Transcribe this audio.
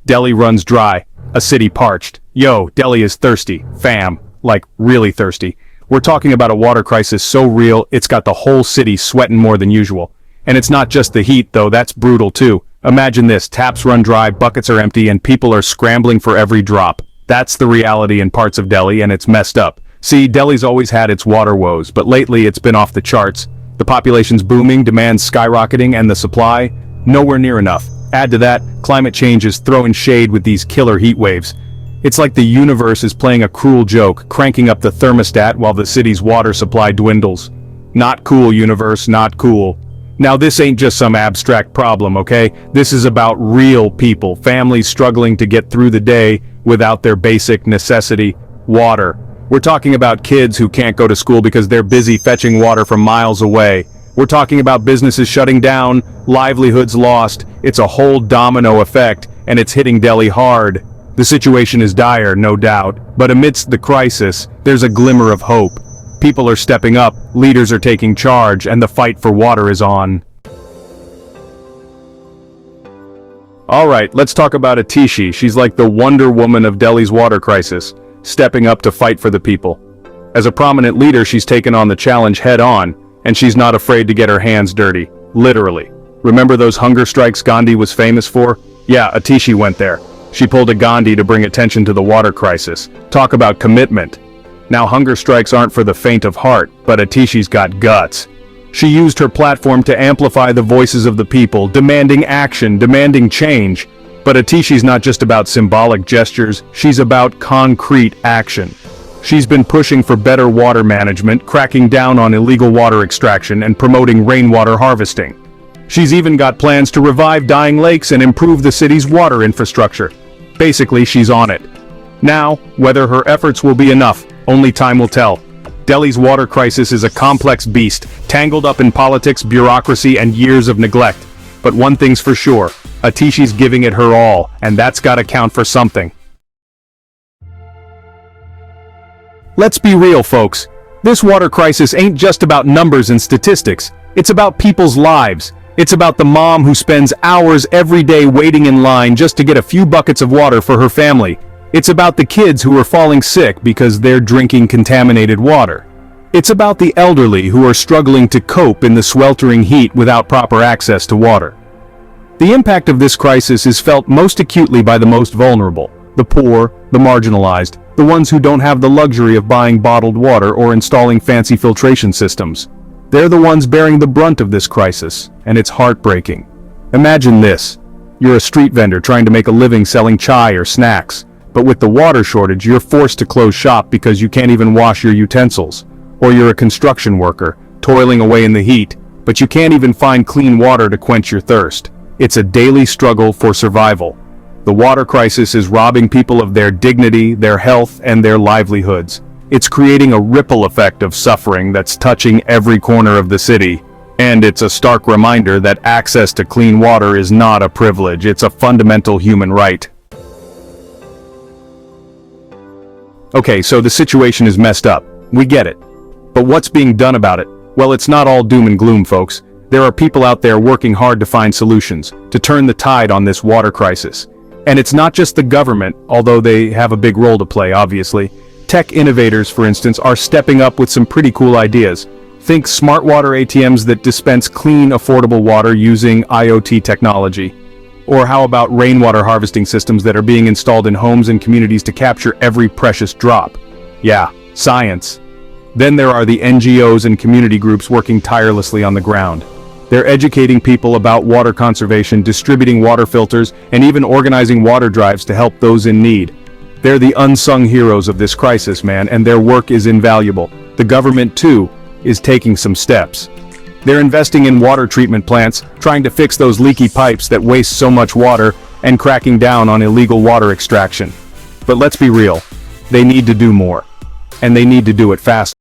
Delhi runs dry, a city parched. Yo, Delhi is thirsty, fam, like really thirsty. We're talking about a water crisis so real, it's got the whole city sweating more than usual. And it's not just the heat though, that's brutal too. Imagine this, taps run dry, buckets are empty, and people are scrambling for every drop. That's the reality in parts of Delhi, and it's messed up. See, Delhi's always had its water woes, but lately it's been off the charts. The population's booming, demand's skyrocketing, and the supply, nowhere near enough. Add to that, climate change is throwing shade with these killer heat waves. It's like the universe is playing a cruel joke, cranking up the thermostat while the city's water supply dwindles. Not cool, universe, not cool. Now this ain't just some abstract problem, okay? This is about real people, families struggling to get through the day without their basic necessity, water. We're talking about kids who can't go to school because they're busy fetching water from miles away. We're talking about businesses shutting down, livelihoods lost. It's a whole domino effect, and it's hitting Delhi hard. The situation is dire, no doubt, but amidst the crisis, there's a glimmer of hope. People are stepping up, leaders are taking charge, and the fight for water is on. Alright, let's talk about Atishi. She's like the Wonder Woman of Delhi's water crisis, stepping up to fight for the people. As a prominent leader, she's taken on the challenge head on, and she's not afraid to get her hands dirty, literally. Remember those hunger strikes Gandhi was famous for? Yeah, Atishi went there. She pulled a Gandhi to bring attention to the water crisis. Talk about commitment. Now hunger strikes aren't for the faint of heart, but Atishi's got guts. She used her platform to amplify the voices of the people, demanding action, demanding change. But Atishi's not just about symbolic gestures, she's about concrete action. She's been pushing for better water management, cracking down on illegal water extraction, and promoting rainwater harvesting. She's even got plans to revive dying lakes and improve the city's water infrastructure. Basically, she's on it. Now, whether her efforts will be enough, only time will tell. Delhi's water crisis is a complex beast, tangled up in politics, bureaucracy, and years of neglect. But one thing's for sure, Atishi's giving it her all, and that's gotta count for something. Let's be real, folks. This water crisis ain't just about numbers and statistics. It's about people's lives. It's about the mom who spends hours every day waiting in line just to get a few buckets of water for her family. It's about the kids who are falling sick because they're drinking contaminated water. It's about the elderly who are struggling to cope in the sweltering heat without proper access to water. The impact of this crisis is felt most acutely by the most vulnerable, the poor, the marginalized, the ones who don't have the luxury of buying bottled water or installing fancy filtration systems. They're the ones bearing the brunt of this crisis, and it's heartbreaking. Imagine this. You're a street vendor trying to make a living selling chai or snacks, but with the water shortage, you're forced to close shop because you can't even wash your utensils. Or you're a construction worker, toiling away in the heat, but you can't even find clean water to quench your thirst. It's a daily struggle for survival. The water crisis is robbing people of their dignity, their health, and their livelihoods. It's creating a ripple effect of suffering that's touching every corner of the city. And it's a stark reminder that access to clean water is not a privilege, it's a fundamental human right. Okay, so the situation is messed up. We get it. But what's being done about it? Well, it's not all doom and gloom, folks. There are people out there working hard to find solutions, to turn the tide on this water crisis. And it's not just the government, although they have a big role to play, obviously. Tech innovators, for instance, are stepping up with some pretty cool ideas. Think smart water ATMs that dispense clean, affordable water using IoT technology. Or how about rainwater harvesting systems that are being installed in homes and communities to capture every precious drop? Yeah, science. Then there are the NGOs and community groups working tirelessly on the ground. They're educating people about water conservation, distributing water filters, and even organizing water drives to help those in need. They're the unsung heroes of this crisis, man, and their work is invaluable. The government, too, is taking some steps. They're investing in water treatment plants, trying to fix those leaky pipes that waste so much water, and cracking down on illegal water extraction. But let's be real, they need to do more. And they need to do it fast.